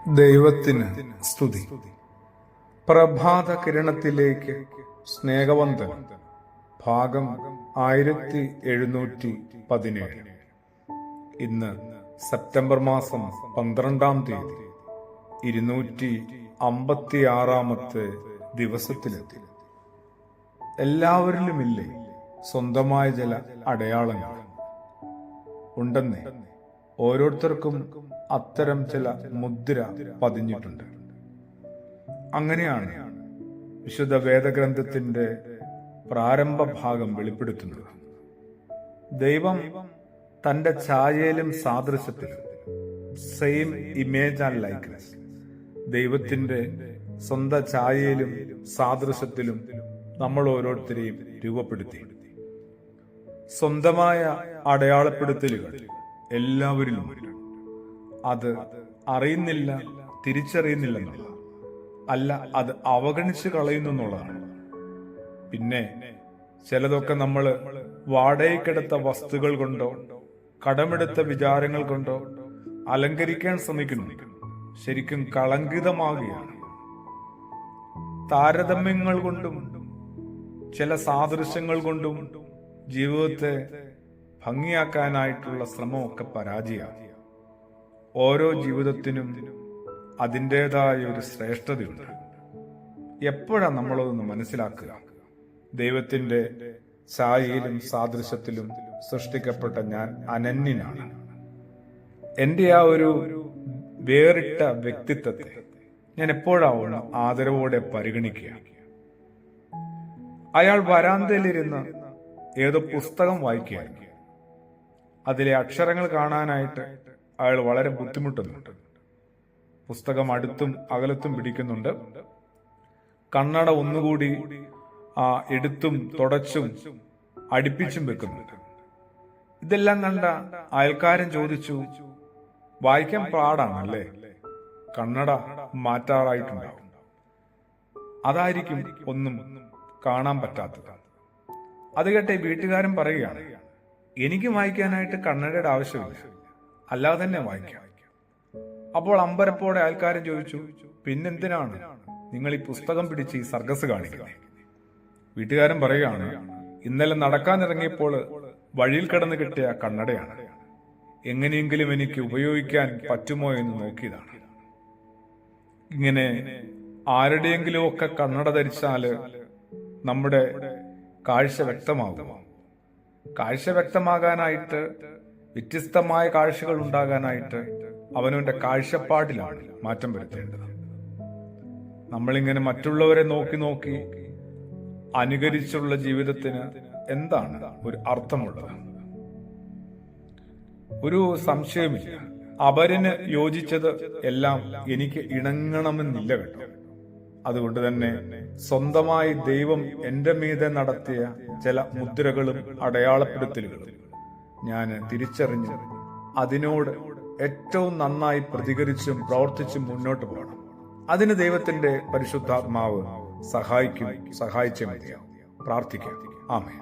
ദൈവത്തിന് സ്തുതി. പ്രഭാത കിരണത്തിലേക്ക് സ്നേഹവന്ദനം. ഭാഗം 1717. ഇന്ന് സെപ്റ്റംബർ മാസം 12-ാം തീയതി 256-ാമത്തെ ദിവസത്തിലെത്തി. എല്ലാവരിലുമില്ലേ സ്വന്തമായ ചില അടയാളങ്ങൾ? ഉണ്ടെന്നേ, ഓരോരുത്തർക്കും അത്തരം ചില മുദ്ര പതിഞ്ഞിട്ടുണ്ട്. അങ്ങനെയാണ് വിശുദ്ധ വേദഗ്രന്ഥത്തിന്റെ പ്രാരംഭ ഭാഗം വെളിപ്പെടുത്തുന്നത്. ദൈവം തന്റെ ഛായയിലും സാദൃശ്യത്തിലും, സെയിം ഇമേജ് ആൻഡ് ലൈക്ക്നെസ്, ദൈവത്തിന്റെ സ്വന്തം ഛായയിലും സാദൃശ്യത്തിലും നമ്മൾ ഓരോരുത്തരെയും രൂപപ്പെടുത്തി. സ്വന്തമായ അടയാളപ്പെടുത്തലുകൾ എല്ലാവരിലുമുണ്ട്. അത് അറിയുന്നില്ല, തിരിച്ചറിയുന്നില്ലെന്നുള്ള അല്ല, അത് അവഗണിച്ച് കളയുന്നു എന്നുള്ളതാണ്. പിന്നെ ചിലതൊക്കെ നമ്മൾ വാടകയ്ക്കെടുത്ത വസ്തുക്കൾ കൊണ്ടോ കടമെടുത്ത വിചാരങ്ങൾ കൊണ്ടോ അലങ്കരിക്കാൻ ശ്രമിക്കുന്നു. ശരിക്കും കളങ്കിതമാകുകയാണ്. താരതമ്യങ്ങൾ കൊണ്ടും ചില സാദൃശ്യങ്ങൾ കൊണ്ടും ജീവിതത്തെ ഭംഗിയാക്കാനായിട്ടുള്ള ശ്രമമൊക്കെ പരാജയമാണ്. ഓരോ ജീവിതത്തിനും അതിൻ്റെതായ ഒരു ശ്രേഷ്ഠതയുണ്ട്. എപ്പോഴാണ് നമ്മളതൊന്ന് മനസ്സിലാക്കുക? ദൈവത്തിന്റെ ഛായയിലും സാദൃശ്യത്തിലും സൃഷ്ടിക്കപ്പെട്ട ഞാൻ അനന്യനാണ്. എൻ്റെ ആ ഒരു വേറിട്ട വ്യക്തിത്വത്തെ ഞാൻ എപ്പോഴാണ് ആദരവോടെ പരിഗണിക്കുക? അയാൾ വരാന്തയിലിരുന്ന് ഏതോ പുസ്തകം വായിക്കുകയാണ്. അതിലെ അക്ഷരങ്ങൾ കാണാനായിട്ട് അയാൾ വളരെ ബുദ്ധിമുട്ടുന്നുണ്ട്. പുസ്തകം അടുത്തും അകലത്തും പിടിക്കുന്നുണ്ട്. കണ്ണട ഒന്നുകൂടി എടുത്തും തുടച്ചും അടുപ്പിച്ചും വെക്കുന്നുണ്ട്. ഇതെല്ലാം കണ്ട അയൽക്കാരൻ ചോദിച്ചു, വായിക്കാൻ പാടാണല്ലേ? കണ്ണട മാറ്റാറായിട്ടുണ്ടാവും. അതായിരിക്കും ഒന്നും കാണാൻ പറ്റാത്തത്. അത് കേട്ടെ വീട്ടുകാരൻ പറയുകയാണ്, എനിക്ക് വായിക്കാനായിട്ട് കണ്ണടയുടെ ആവശ്യമില്ല, അല്ലാതെ തന്നെ വായിക്കാം. അപ്പോൾ അമ്പരപ്പോടെ അയൽക്കാരൻ ചോദിച്ചു, പിന്നെന്തിനാണ് നിങ്ങൾ ഈ പുസ്തകം പിടിച്ച് ഈ സർക്കസ് കാണിക്കുന്നത്? വീട്ടുകാരൻ പറയുകയാണ്, ഇന്നലെ നടക്കാനിറങ്ങിയപ്പോൾ വഴിയിൽ കിടന്ന് കിട്ടിയ കണ്ണടയാണ്. എങ്ങനെയെങ്കിലും എനിക്ക് ഉപയോഗിക്കാൻ പറ്റുമോ എന്ന് നോക്കിയതാണ്. ഇങ്ങനെ ആരുടെയെങ്കിലും ഒക്കെ കണ്ണട ധരിച്ചാല് നമ്മുടെ കാഴ്ച വ്യക്തമാകുമോ? കാഴ്ച വ്യക്തമാകാനായിട്ട്, വ്യത്യസ്തമായ കാഴ്ചകൾ ഉണ്ടാകാനായിട്ട് അവനവന്റെ കാഴ്ചപ്പാടിലാണ് മാറ്റം വരുത്തേണ്ടത്. നമ്മളിങ്ങനെ മറ്റുള്ളവരെ നോക്കി നോക്കി അനുകരിച്ചുള്ള ജീവിതത്തിന് എന്താണ് ഒരു അർത്ഥമുള്ളത്? ഒരു സംശയമില്ല, അവരിന് യോജിച്ചത് എല്ലാം എനിക്ക് ഇണങ്ങണമെന്നില്ല കേട്ടോ. അതുകൊണ്ട് തന്നെ സ്വന്തമായി ദൈവം എന്റെ മീതെ നടത്തിയ ചില മുദ്രകളും അടയാളപ്പെടുത്തലുകളും ഞാൻ തിരിച്ചറിഞ്ഞ് അതിനോട് ഏറ്റവും നന്നായി പ്രതികരിച്ചും പ്രവർത്തിച്ചും മുന്നോട്ട് പോകണം. അതിന് ദൈവത്തിന്റെ പരിശുദ്ധാത്മാവ് സഹായിച്ചേ മതിയാവും. പ്രാർത്ഥിക്കാം. ആമേൻ.